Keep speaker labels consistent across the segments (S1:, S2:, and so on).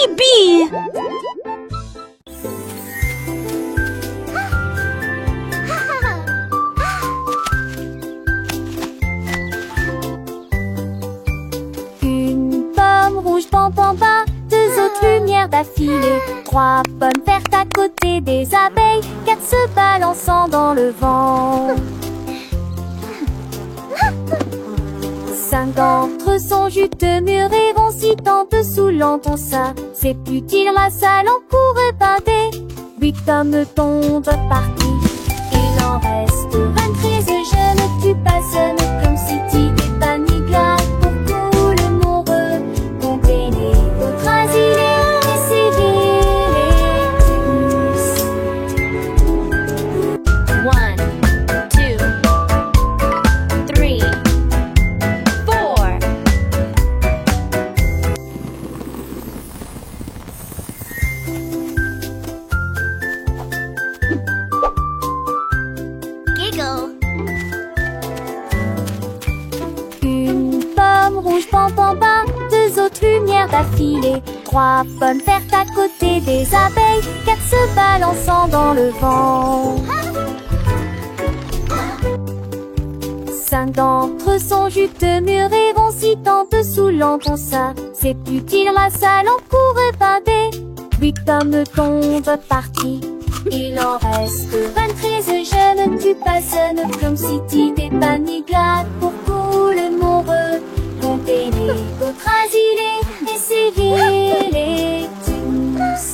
S1: Bibi!
S2: Une pomme rouge, pam pam pam, deux autres lumières d'affilée, trois pommes vertes à côté des abeilles, quatre se balançant dans le vent. Cinq d'entre eux sont juteux, mûrs et vont si tant dessous l'entend ça. C'est plus dire la salle en pourrait bander. Huit pommes tombent parties. Il en reste 23. Je ne tue pas, ce n'est comme si tu n'étais pas ni glace. Pour tout le monde, comptez les autres asilés et civils. 1, 2, 3, 4.
S3: Giggle.
S2: Une pomme rouge, pam pam pam, deux autres lumières d'affilée, trois pommes vertes à côté des abeilles, quatre se balançant dans le vent. Cinq d'entre eux sont juteux, mûrs et vont si tant dessous l'entend ça. C'est plus dire la salle en pourrait bander. Huit pommes tombent parties. Il en reste 23. Je ne tue pas, ce n'est comme si tu n'étais pas ni glace. Pour tout le monde, comptez les autres asilés et civils et tous.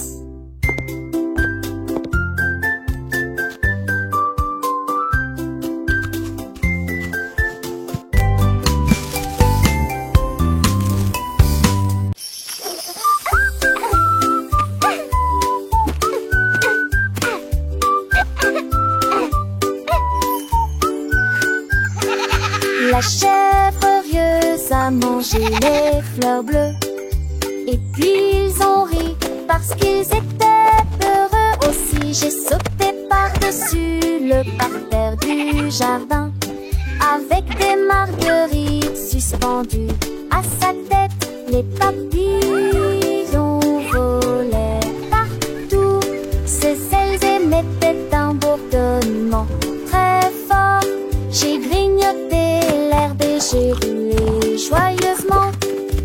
S2: La chèvre rieuse a mangé les fleurs bleues. Et puis ils ont ri parce qu'ils étaient heureux aussi. J'ai sauté par-dessus le parterre du jardin, avec des marguerites suspendues à sa tête. Les papillons volaient partout. Ses ailes émettaient un bourdonnement très fort. J'ai grignoté l'herbe et j'ai roulé joyeusement.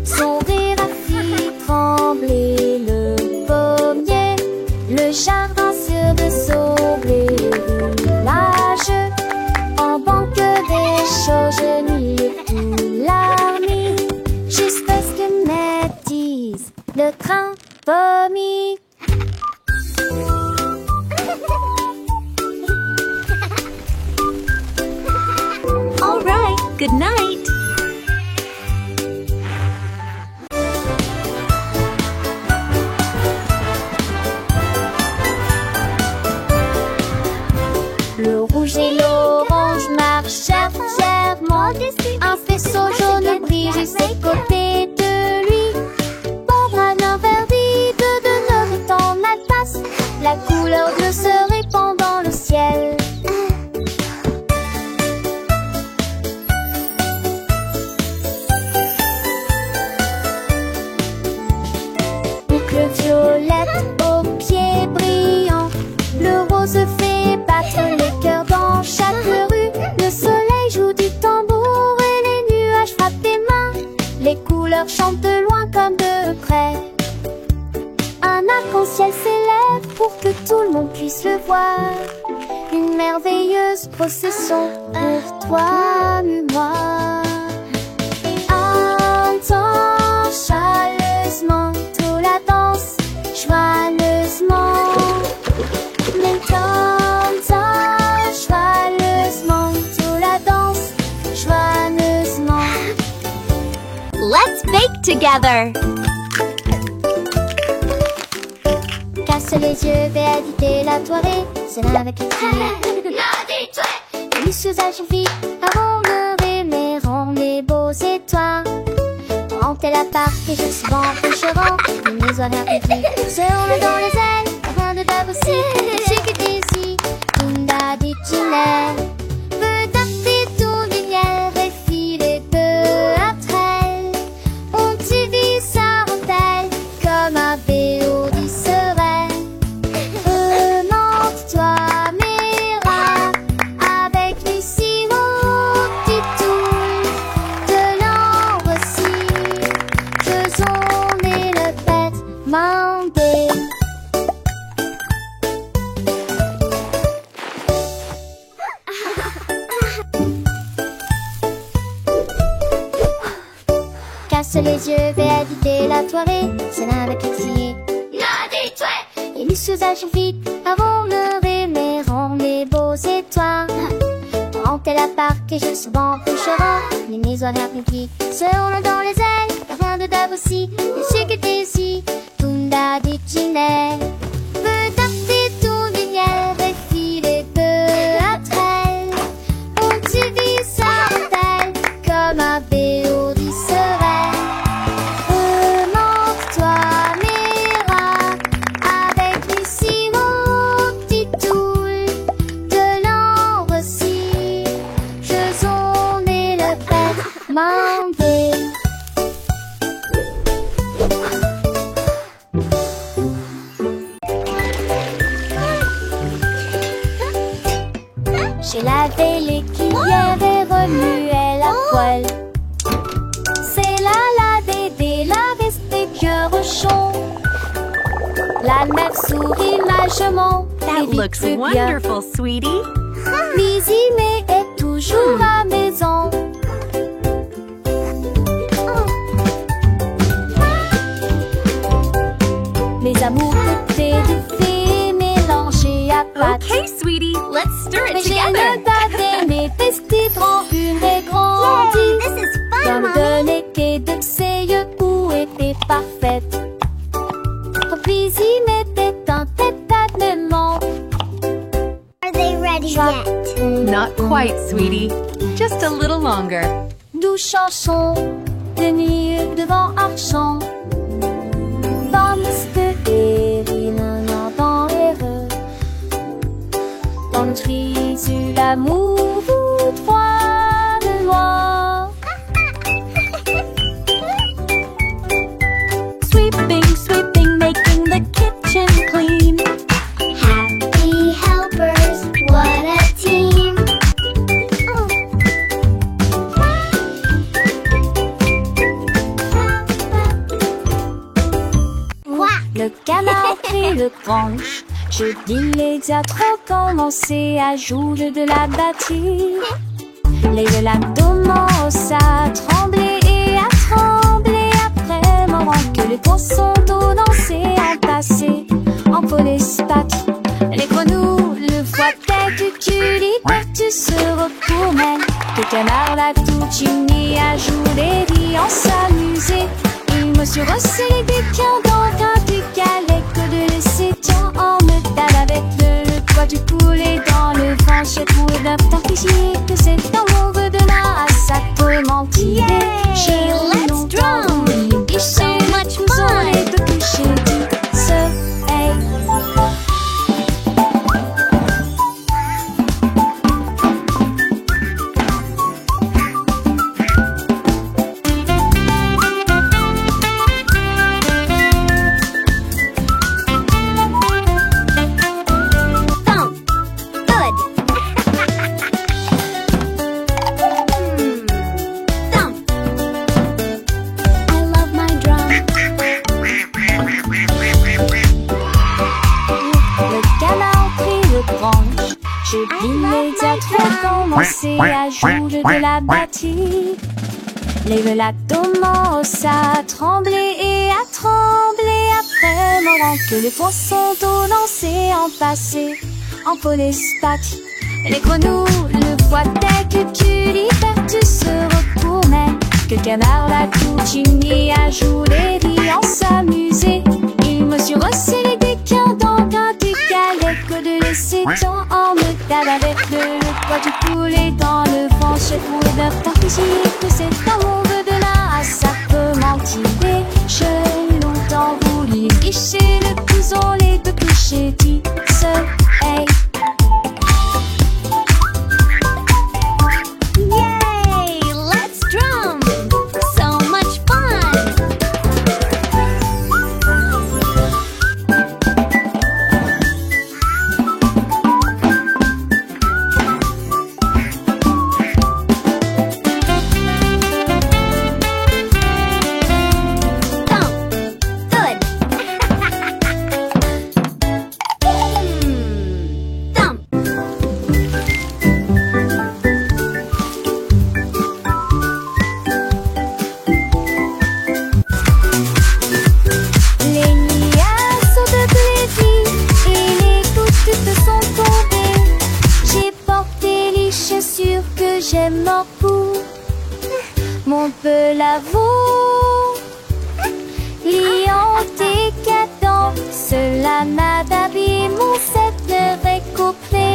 S2: Son rire a fait trembler le pommier, le jardin sur le saublé, le village. En banque des choses, je n'y ai tout l'armée, jusqu'à ce que médise le train vomi.
S1: All right, good night.
S2: Le rouge et l'orange marchèrent fièrement. Un faisceau jaune brille juste à côté de lui. Pambrane inverdite de neuf est en alpace. La couleur bleue se répand dans le ciel. Boucle violette aux pieds brillants, le rose fait battre les cœurs dans chaque rue. Le soleil joue du tambour et les nuages frappent des mains. Les couleurs chantent de loin comme de près. Un arc-en-ciel s'élève pour que tout le monde puisse le voir. Une merveilleuse procession pour toi et moi. Entends chaleureusement toute la danse, joyeusement. Joyeusement, toute la danse, joyeusement.
S3: Let's bake together.
S2: Casse les yeux, béatité la soirée, c'est là avec les filles. Délicieuse agilité, avant de rêver, rend les beaux étoiles. Rentez la part et je suis bon pécherant. Les horaires réduits, se roulent dans les ailes, rien de pas possible. C'est que d'ici, Linda dit Ginelle. Veut taper tout lumière et filer peu après elle. On divise sa rondelle comme un bébé. casse les yeux, va éviter la soirée. C'est l'un avec les crier. Et les usages vite avant le rémérant les beaux étoiles. Tant qu'elle a parqué, je suis bon couchera. Les maisons républiques seront dans les ailes. Rien de dab aussi, les sécurités ici. Tunda dit Ginelle. Peut taper tout lumière et filer peu après elle. On te dit ça elle comme un béo du serein. Remonte-toi, Mira, avec les sirops, petit toul, de l'ambre aussi. Je zone et le père mandé. J'ai lavé les cuillères et remué la poêle. C'est la Dédé, la veste des cœurs chauds. La mère sourit magement.
S1: That looks wonderful, sweetie.
S2: Lizzie est toujours à maison. Les amours côtés de fées mélangés à pâte.
S1: Okay, sweetie, let's stir it
S2: Mais j'ai
S1: together.
S2: le dadé, festif, grand, une et grandie.
S3: This is fun,
S2: Comme
S3: Mommy.
S2: de l'été de ses yeux où était parfaite. Lizzie mettait un tête-à-tête.
S3: Are they ready yet?
S1: Not quite, sweetie. Just a little longer.
S2: Douce chanson de nuit devant Archon. Dans Mr. Erin, dans heureux. Dans notre frisue, l'amour vous froid de loin.
S1: Sweeping, sweeping, making the kitchen clean.
S3: Happy helpers, what a team. Quack.
S2: Le canard prit le branche. Je dis les diatres commencé à jouer de la batterie. Les lacs commencent à trembler et à trembler après moment que les poissons d'eau dansaient en passé en police patte. Les grenouilles le voient tête culie partout se retournent. Que canard la tout unis à jouer des en s'amuser. Il me suis resserré des pieds dans un du galet que de laisser tiens en me tape avec le poids du poulet dans le vent. J'ai trouvé d'un fichier que c'est amour de là à sa tourmentille.
S3: Yay, let's drum. So much fun.
S2: Et de coucher du soleil.
S3: Thump. Good. Thump.
S2: I love my drum. Le canard prit le branche. Je dis les diatres commencé à jouer de la batterie. Les lacs commencent à trembler et à trembler après moment que les poissons d'eau dansaient en passé en police patte. Les grenouilles le voient tête culie partout se retournaient. Que le canard la tout unis à jouer des en s'amuser. Il me suis resserré des quins dans un du galet que de laisser tant en me tape avec le poids du poulet dans le vent. J'ai trouvé d'un fichier que c'est amour de là à sa commenter. J'ai longtemps voulu guicher le couson les deux couchers du soleil.
S3: Yay, let's drum. So much fun.
S2: l'avoue. Liant décadent, cela m'a d'habiller mon set de récopé.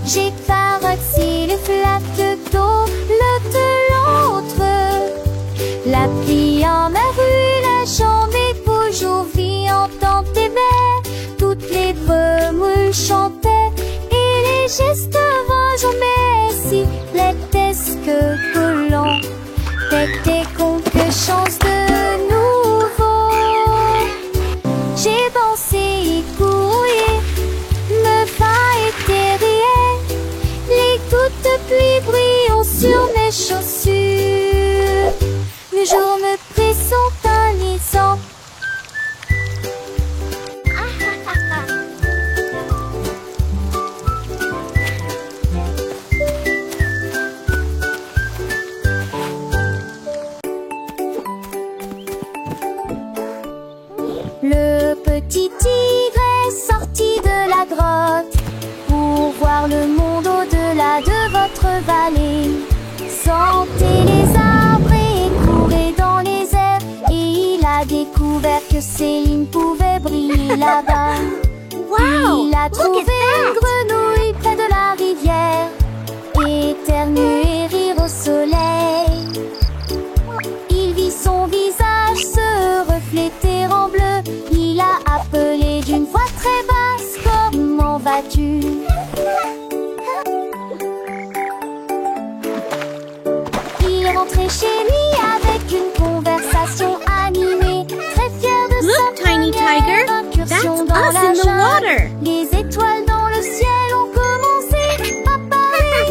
S2: J'ai paroxy le flaque d'eau, le de l'autre. La pluie en ma rue, la jambe est toujours viandante et belle. Toutes les brumes chantaient et les gestes vont jamais si laitesques que l'on était quelque chance de nouveau. J'ai pensé y courir, me va et derrière. Les gouttes de pluie brillent sur mes chaussures. Le jour me pressent un lisant. Le petit tigre est sorti de la grotte pour voir le monde au-delà de votre vallée. Sentez les arbres et courez dans les airs. Et il a découvert que Céline pouvait briller là-bas.
S3: Wow!
S2: Il a
S3: Look
S2: trouvé
S3: at
S2: une
S3: that!
S2: grenouille près de la rivière, éternuer et rire au soleil. Il vit son visage se refléter en bleu. Il a appelé d'une voix très basse: comment vas-tu? Il est rentré chez lui avec une conversation animée, très fier de
S3: Look,
S2: sa
S3: Tiny
S2: première
S3: Tiger,
S2: incursion
S3: that's
S2: dans
S3: us
S2: la
S3: in the
S2: jungle.
S3: water.
S2: Les étoiles dans le ciel ont commencé à parler.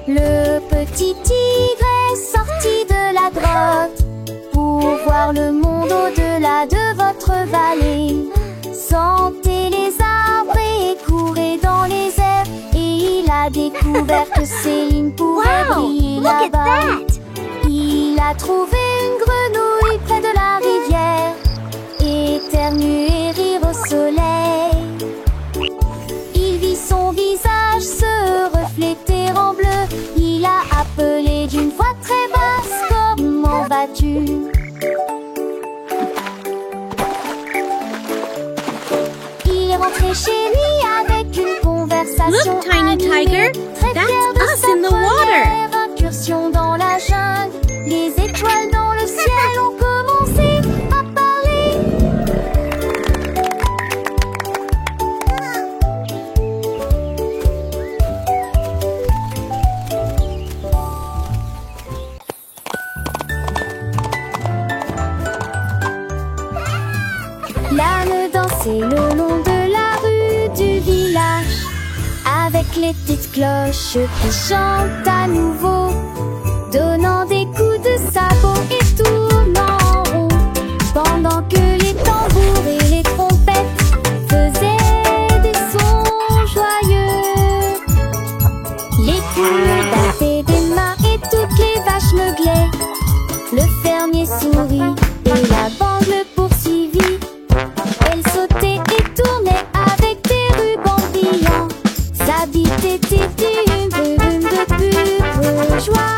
S2: Le petit tigre est sorti de la grotte pour voir le monde au-delà de votre vallée. Sentez les arbres et courez dans les airs. Et il a découvert que Céline pouvait
S3: Wow!
S2: briller
S3: Look at
S2: là-bas.
S3: that!
S2: Il a trouvé une grenouille près de la rivière, éternuer et rire au soleil. Il vit son visage se refléter en bleu. Il a appelé d'une voix très basse: comment vas-tu? Il est rentré chez lui avec une conversation
S3: Look, Tiny
S2: animée,
S3: Tiger,
S2: très
S3: that's
S2: fier de
S3: us
S2: sa
S3: in the water.
S2: première incursion dans la jungle. Les étoiles dans le ciel ont commencé à parler. L'âne dansait le long de la rue du village, avec les petites cloches qui chantent à nouveau, donnant des coups de sabot et tournant en rond, pendant que les tambours et les trompettes faisaient des sons joyeux. Les poules battaient des mains et toutes les vaches meuglaient. Le fermier sourit et la bande le poursuivit. Elle sautait et tournait avec des rubans brillants. Sa bite était une brume de pure joie.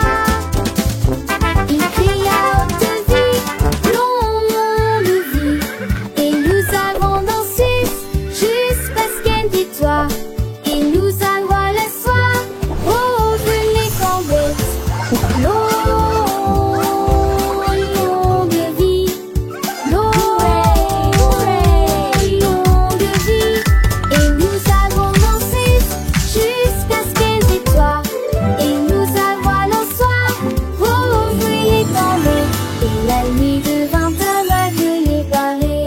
S2: Il cria à haute vie: longue vie. Et nous avons dansé jusqu'à ce qu'elle dit-toi. Et nous allons le soir revenir en bête. Longue vie, longue vie. Et nous avons dansé jusqu'à ce qu'elle dit-toi. Et nous allons le soir revenir en bête. Et la nuit devint un rêve égaré.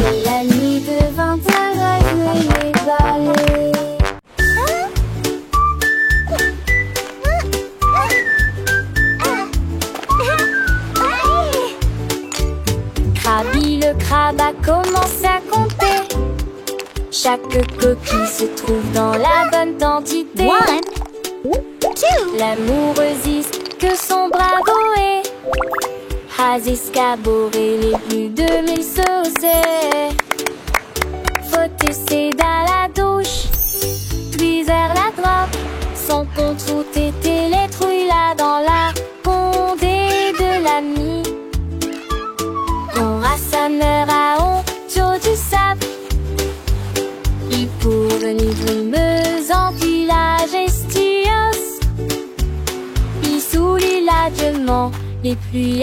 S2: Et la nuit devint un rêve égaré. Krabi le crabe a commencé à compter chaque coquille se trouve dans la bonne quantité.
S3: 1, 2,
S2: L'amoureuse que son bravo est Ras escabeaux et les plus de 1000 saucets. Faut essayer dans la douche, puis vers la droite. Sans contre t'étais les trouilles là dans la condée de l'ami. On rassembleur à honte du sable. Il pour venir brumeuse en village estios. Il soulit l'adieuement les pluies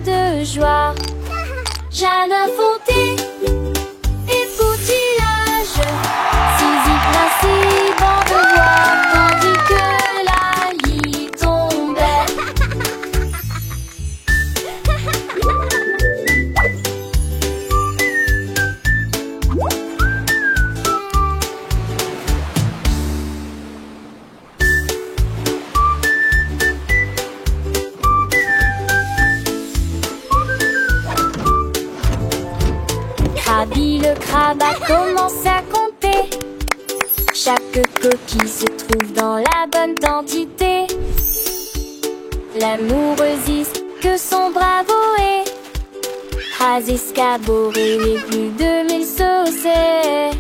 S2: de joie. Jeanne Fonté et Poutillage, Zizi principe en devoir, tandis que la lit tombait. Krabi le crabe a commencé à compter. Chaque coquille se trouve dans la bonne quantité. L'amoureuse que son bravo est. Ras escabeaux et les plus de 1000 saucets.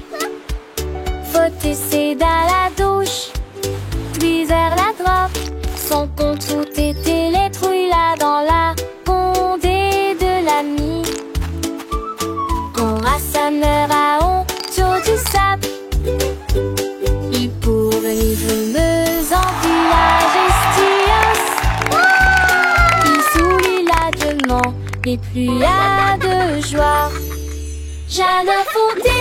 S2: Faut essayer dans la douche, puis vers la droite. Son compte tout était les trouilles là dans la condée de l'ami. On rassembleur à honte du sable. Il pour venir brumeuse en village estios. Il soulit l'adieuement les pluies de joie. Jeanne Fonté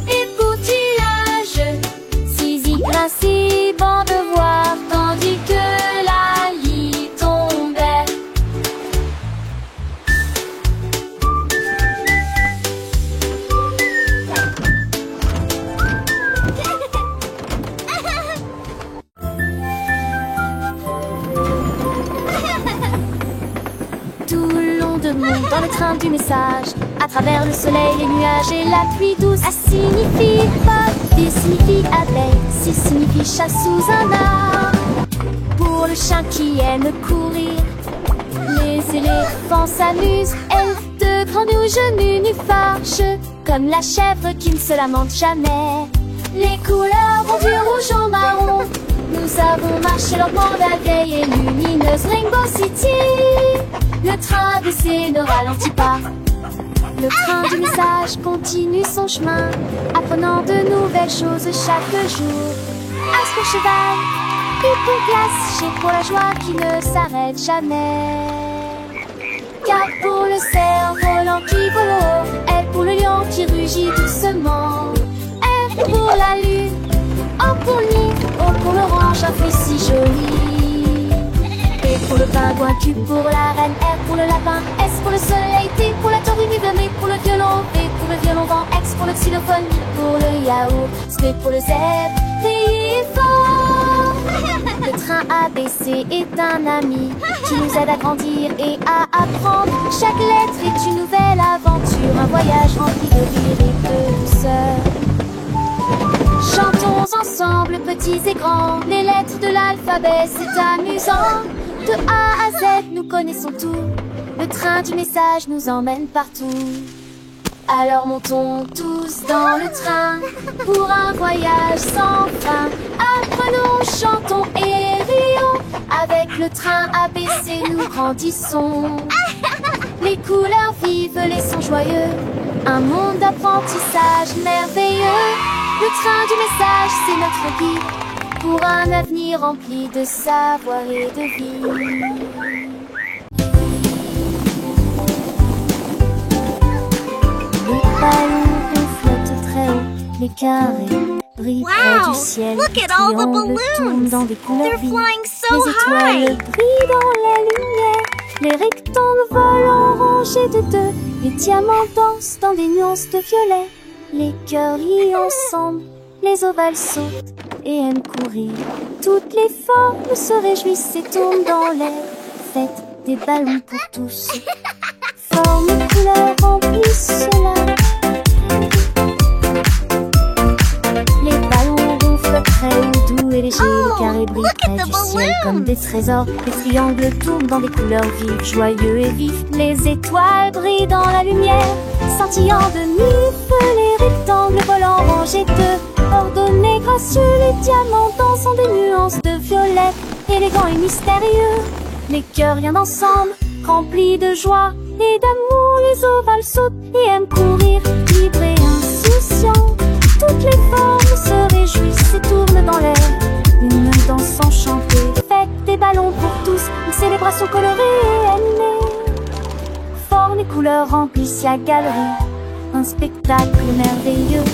S2: et Poutillage, Zizi principe en devoir, tandis que la lit tombait. Tout le long de monde dans le train du message, à travers le soleil, les nuages et la pluie douce. A signifie pas, B signifie abeille, C signifie chat sous un arbre. Pour le chien qui aime courir, les éléphants s'amusent. Elles de grands nus genoux nus fâcheux, comme la chèvre qui ne se lamente jamais. Les couleurs vont du rouge au marron. Nous avons marché lentement la vieille et lumineuse Rainbow City. Le train baissé ne ralentit pas. Le train du message continue son chemin, apprenant de nouvelles choses chaque jour. As pour cheval, P pour glace, G pour la joie qui ne s'arrête jamais. K pour le cerf-volant qui vole haut, L pour le lion qui rugit doucement. R pour la lune, O pour le nid, O pour l'orange, un fruit si joli. P pour le pingouin, Q pour la reine, R pour le lapin, S pour le soleil, T pour la tortue, M pour le violon, V pour le violon vent, X pour le xylophone, I pour le yaourt, Z pour le zèbre, T fort. Le train ABC est un ami qui nous aide à grandir et à apprendre. Chaque lettre est une nouvelle aventure, un voyage rempli de rire et de douceur. Chantons ensemble, petits et grands, les lettres de l'alphabet, c'est amusant. De A à Z, nous connaissons tout. Le train du message nous emmène partout. Alors montons tous dans le train pour un voyage sans fin. Apprenons, chantons et rions. Avec le train ABC, nous grandissons. Les couleurs vives, les sons joyeux. Un monde d'apprentissage merveilleux. Le train du message, c'est notre guide pour un avenir rempli de savoir et de vie. Les ballons flottent très haut, les carrés brillent près du ciel.
S3: Look at all the
S2: Triangles tournent
S3: balloons.
S2: dans des couleurs
S3: They're
S2: vives.
S3: flying so
S2: Les étoiles
S3: high.
S2: brillent dans la lumière. Les rectangles volent en rangées de deux. Les diamants dansent dans des nuances de violet. Les cœurs rient ensemble. Les ovales sautent et aiment courir. Toutes les formes se réjouissent et tournent dans l'air. Faites des ballons pour tous. Formes, couleurs remplissent cela. Les ballons ronflent très haut, doux et légers. Les carrés brillent
S3: look at
S2: près
S3: the
S2: du ciel. comme des trésors. Les triangles tournent dans des couleurs vives, joyeux et vifs. Les étoiles brillent dans la lumière, scintillant de mille feux. Les rectangles volants rangés de ordonnés gracieux. Les diamants dansent des nuances de violet, élégants et mystérieux. Les cœurs rien ensemble, remplis de joie et d'amour. Les ovales sautent et aiment courir, libres et insouciants. Toutes les formes se réjouissent et tournent dans l'air, une danse enchantée. Faites des ballons pour tous, une célébration colorée et animée. Formes et couleurs remplissent la galerie, un spectacle merveilleux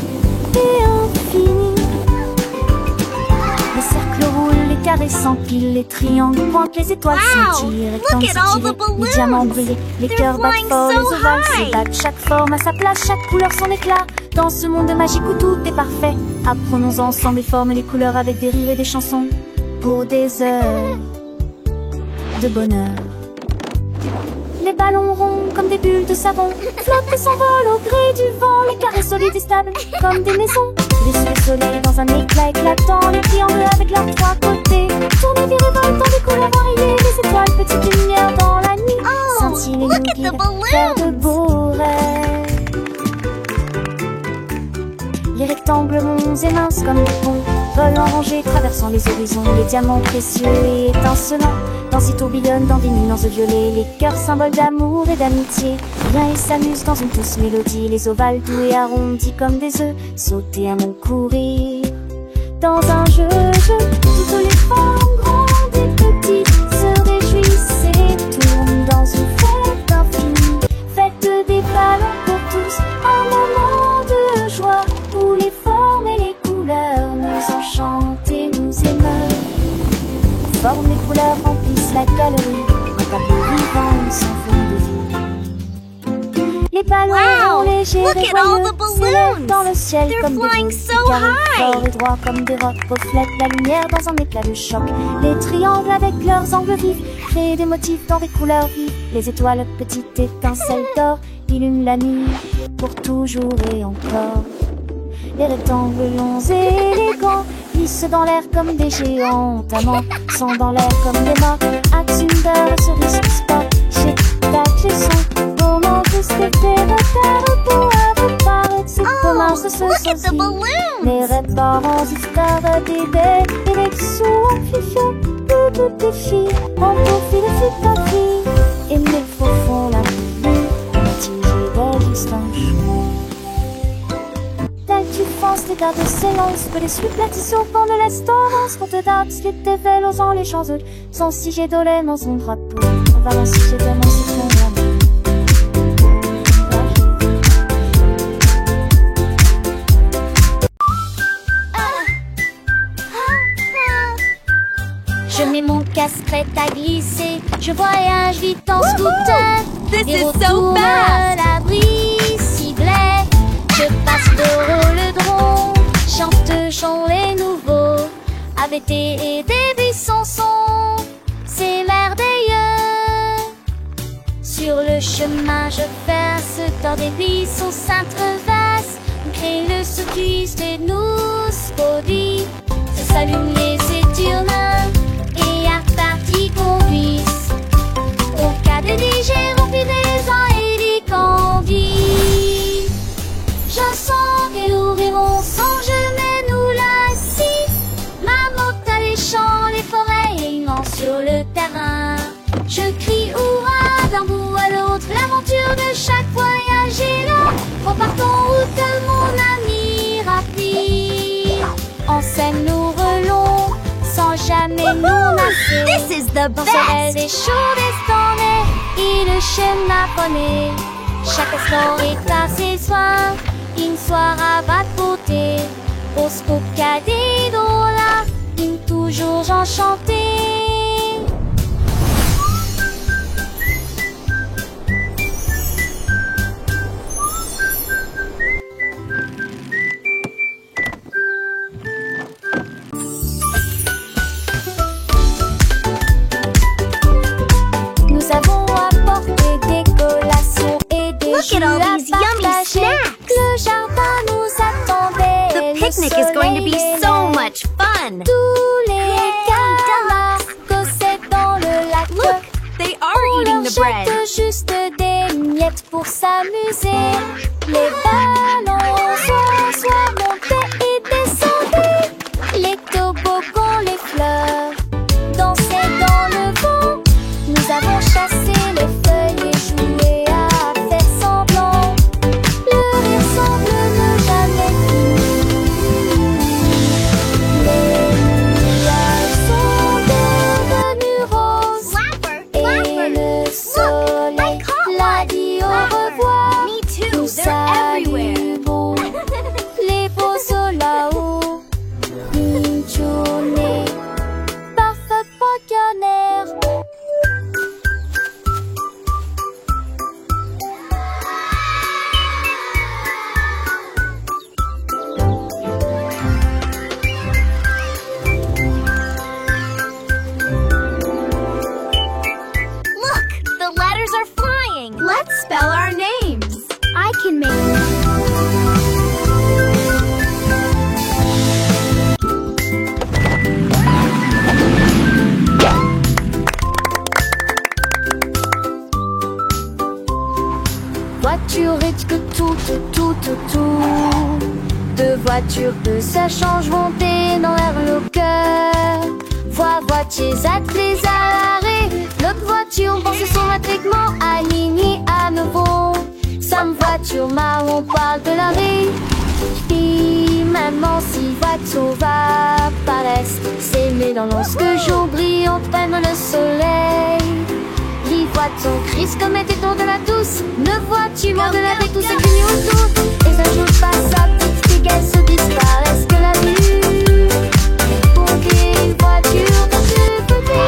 S2: et infini. Les cercles roulent, les carrés s'empilent, les triangles pointent, les étoiles scintillent, rectangles s'étirent, les diamants brillent, les cœurs battent fort, les ovales se battent. Chaque forme a sa place, chaque couleur son éclat. Dans ce monde magique où tout est parfait, apprenons ensemble les formes et les couleurs avec des rires et des chansons pour des heures de bonheur. Les ballons ronds comme des bulles de savon flottent et s'envolent au gré du vent. Les carrés solides et stables comme des maisons, les soleils dans un éclat éclatant. Les triangles avec leurs trois côtés tournent et virevoltent dans des couleurs variées. Les étoiles, petites lumières dans la nuit, scintillent et nous guident vers de beaux rêves. Les rectangles monts et minces comme des ponts volent en rangée, traversant les horizons. Les diamants précieux et étincelants dansent et tourbillonnent dans des nuances de violet. Les cœurs symboles d'amour et d'amitié, rien ils s'amusent dans une douce mélodie. Les ovales doux et arrondis comme des œufs sautent et aiment courir dans un jeu. Toutes les formes grandes et petites se réjouissent et tournent dans une fête infinie. Faites des ballons pour tous, un moment de joie où les formes et les couleurs nous enchantent et nous émeuvent. Formes et couleurs remplissent la galerie, un tableau vivant, une symphonie de vie. Les ballons légers et joyeux s'élèvent dans le ciel comme des carrés forts et droits comme des rocs reflètent la lumière dans un éclat de choc. Les triangles avec leurs angles vifs créent des motifs dans des couleurs vives. Les étoiles, petites étincelles d'or, illuminent la nuit pour toujours et encore. Les rectangles longs et élégants glissent dans l'air comme des géants. Amants sont dans l'air comme des mâts. Axunder, cerise, sport, chez tac, chez son. Comment tous les terres pour apparaître. C'est comment ce se les réparants, histoires des bêtes et les sous amplifiés. Toutes les filles, en profil de fille ta fille. Et mes faux font la vie, mitigés des distances. Tu fonces, les gardes s'élancent, que les supplatis au fond de l'estorance. Quand te dates, slip tes vélos en les champs de son siget dolé dans son drapeau. On va lancer chez toi, mon citron. Je mets mon casque prêt à glisser, je voyage vite en scooter.
S3: This
S2: Et
S3: is so
S2: retourne
S3: fast!
S2: l'abri ciblé. Je passe de rhododendron, chante chant les nouveaux, AVT et des buissons sont, c'est merveilleux. Sur le chemin je passe dans des buissons s'entreversent, crée le circuit et nous produit. Se s'allument les éturnins et à partie conduisent. Au cas de DG remplis des ans et des candis. Je sens qu'elle ouvriront sans je nous la scie. Ma moto dans les champs, les forêts et immense sur le terrain. Je crie hurrah d'un bout à l'autre, l'aventure de chaque voyage est là. Repartons route mon ami rapide. En scène nous relons sans jamais nous lasser.
S3: This is the
S2: Dans ce des
S3: best!
S2: chauds destinés et le schéma poney. Chaque instant est à ses soins, une soirée va de beauté. Au spocadé là, une toujours enchantée. Nous avons apporté des collations et des
S3: Look at all
S2: jus à
S3: these yummy
S2: partager.
S3: snacks.
S2: Le jardin nous attendait.
S3: The
S2: Le
S3: picnic is going to be
S2: soleil
S3: so
S2: aimait.
S3: much fun!
S2: Tous les camarades miettes pour s'amuser. Les ballons soit montés et descendus. Les toboggans, les fleurs dansaient dans le vent. Nous avons chassé les feuilles et joué à faire semblant. Le rire semble ne jamais finir. Les nuages sont devenus roses et le soleil l'a dit au revoir.
S3: Me too.
S2: Nous
S3: They're everywhere.
S2: saluent beau les beaux sauts là-haut. Une journée parfaite pour le canard.
S3: Look, the letters are flying. Let's spell our names.
S2: I can make voiture et que tout. Deux voitures que ça change monter dans l'air le cœur. Voitiers attelés à l'arrêt. L'autre voiture pense son matriclement aligné à nouveau. Sam voiture marron parle de l'arrêt. Puis maman si voiture va paraître. S'aimer dans lorsque jour brille on prenne le soleil. Les voitures crise comme était tour de la douce. Ne vois-tu moins de la avec tout ce qui nous autour. Et un jour passe à petite fille se disparaissent que la vue. Pour qu'une voiture dans ce côté.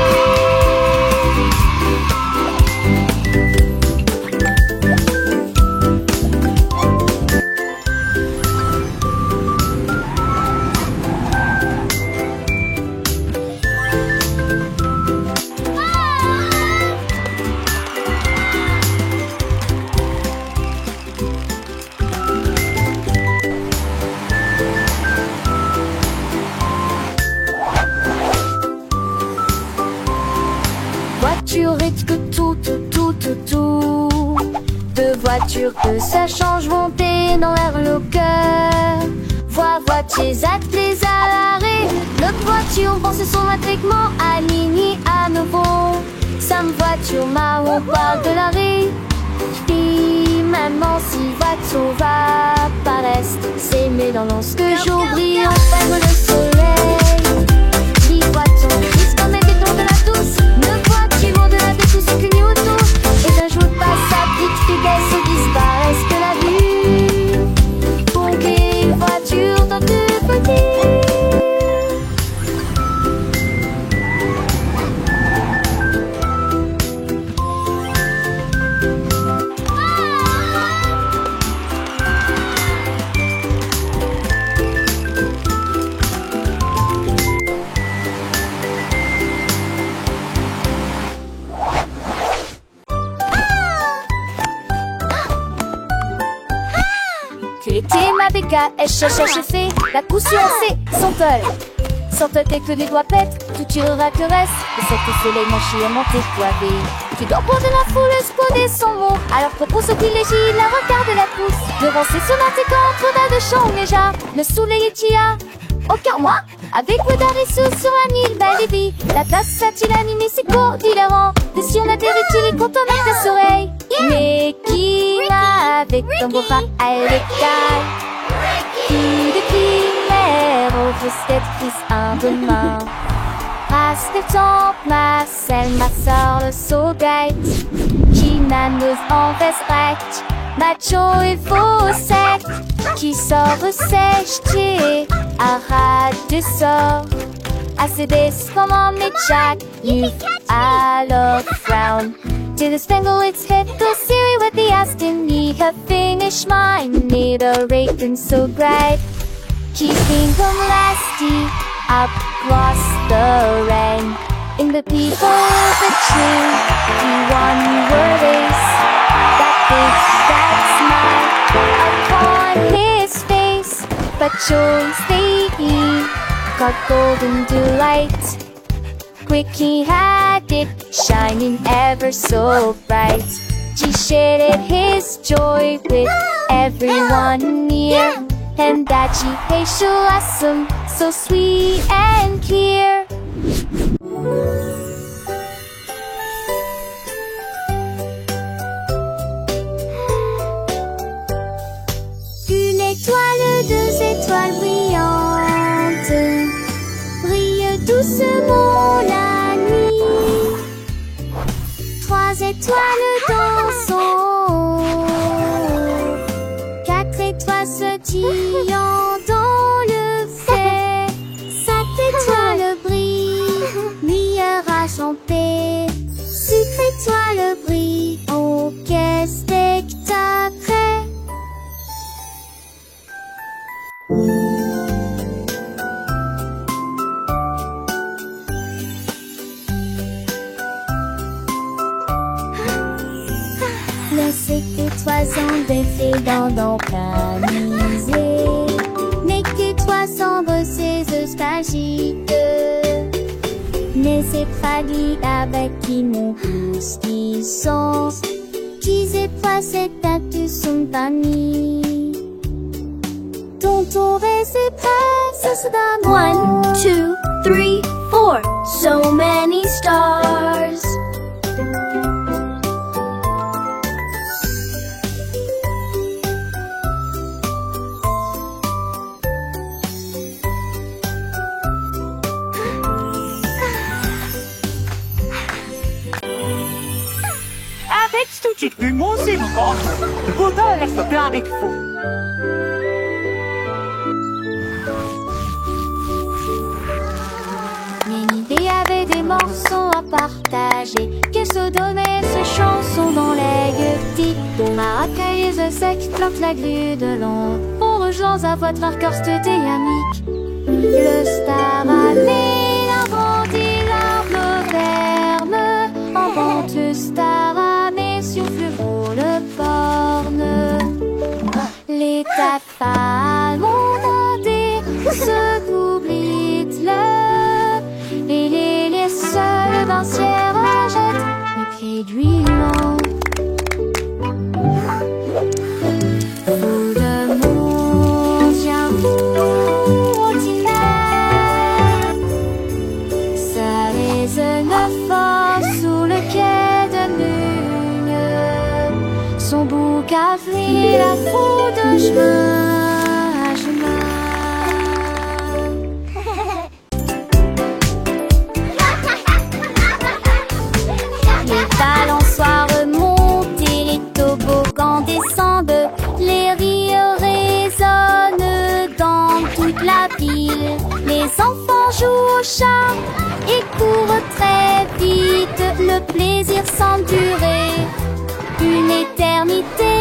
S2: Voiture et que tout. Deux voitures que ça change monter dans l'air le cœur. Voitiers attelés à l'arrêt. L'autre voiture pense son matriclement aligné à nouveau. Sam voiture marron parle de l'arrêt. Puis maman si voiture va paraître. S'aimer dans lorsque jour brille on ferme le soleil. Les voitures crise comme était tour de la douce. Ne vois-tu moins de la vie tout ce que nous autour. Et un jour passe sa petite fille se disparaissent que la vue. Pour qu'une voiture dans deux petits. C'était ma BKS, fait la couture c'est son tol. Sans te que les doigts pètent, tout tirera que reste. Et cette soleil manché à monter coiffé. Tu dois prendre la foule, exploder son mot. Alors que pour ceux qui légit, la regarde la pousse. Devant ses sonnettes contre d'un de champ déjà. Le soleil est tia. Aucun moi, avec le Darisou sur un île, Balibi. La place a-t-il animé ses cours d'hilarant. Et si on atterrit-il et content avec tes oreilles. Mais qui va avec ton beau rat à l'écaille. Qui de primaire au fest fils un demain. Race de temps, Marcel, ma soeur, le soulgate. Qui nanos en veste recte. Macho et faussette. Qui sort sèche, arrête de sort. Assez des comme en Jack. You alors frown. To the spangle its hit the Siri with the Aston. Ye have finished mine. Need a rating so bright. Keeping them lasty across the rain. In the people of the tree, he won your race. That smile upon his face. But choice they eat got golden delight. Quick he had it, shining ever so bright. He shared his joy with everyone near. And that she tastes so awesome, so sweet and clear. Une étoile, deux étoiles brillantes brillent doucement la nuit. Trois étoiles dansant, quatre étoiles sautillant dans le fait. Cinq étoiles brillent, lumière argentée. Six étoiles brillent, oh quel spectacle! Les 7 étoiles sont défilées dans camisées. N'est que 300 ces nostalgiques. Mais c'est traduit avec une justice. Qui étoiles c'est à tout son famille. Dont on reste princesse d'amour.
S3: 1, 2, 3, 4. So many stars.
S4: Avec toute une musique, Bouddha laisse plein avec vous.
S2: Ménidé avait des morceaux à partager. Qu'elle se donnait ses chansons dans les gueutis. Maracaïs s'exploite la grue de l'an. On rejoint à votre corste dynamique. Le star allait l'inventer l'arbre ferme. En vente le star allait sur le borne. Les femmes ont monté ce qu'oublie Hitler. Et les seuls danseurs achètent les pieds d'huilant. Tout le monde vient vous ordinaire. Ça résonne fort sous le quai de Lune. Son bouc a fait la foule de chemin à chemin. Les balançoires remontent et les toboggans descendent. Les rires résonnent dans toute la ville. Les enfants jouent au chat et courent très vite. Le plaisir semble durer une éternité.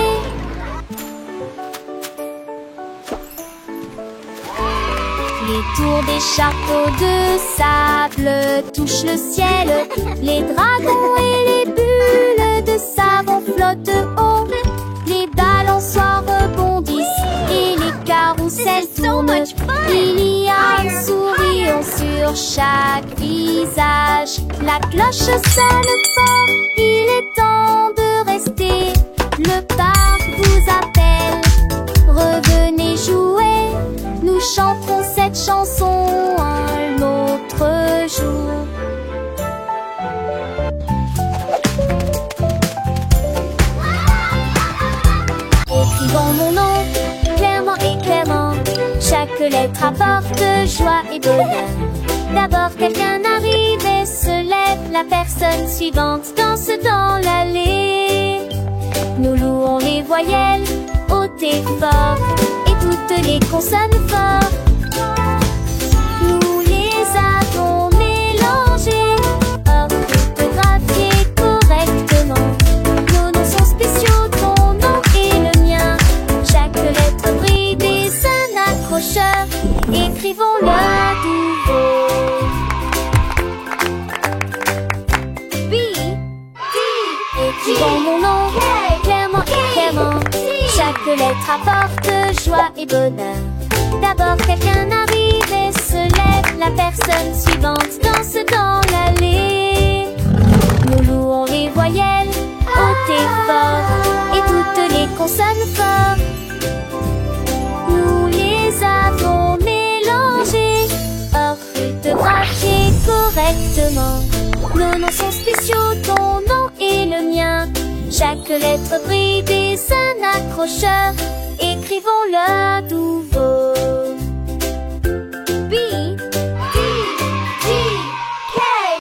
S2: Les tours des chapeaux de sable touchent le ciel. Les dragons et les bulles de savon flottent haut. Les balançoires rebondissent et les carousels tournent. Il y a un sourire sur chaque visage. La cloche sonne fort, il est temps de rester. Le parc vous appelle, revenez jouer. Nous chanterons cette chanson un autre jour. Écrivons mon nom, clairement et clairement. Chaque lettre apporte joie et bonheur. D'abord quelqu'un arrive et se lève. La personne suivante danse dans l'allée. Nous louons les voyelles hautes et fortes et toutes les consonnes fortes. Nous les avons mélangées, orthographiées correctement. Nos noms sont spéciaux, ton nom et le mien. Chaque lettre brille des un accrocheur. Écrivons-le à nouveau. B, D. Écrivons mon nom, clairement et clairement. Chaque lettre apporte joie et bonheur. D'abord quelqu'un arrive et se lève. La personne suivante danse dans l'allée. Nous louons les voyelles haut et fort, et toutes les consonnes fortes. Nous les avons mélangées, orthographiées correctement. Nos noms sont spéciaux, ton nom et le mien. Chaque lettre brille des un accrocheur. Écrivons-le à nouveau.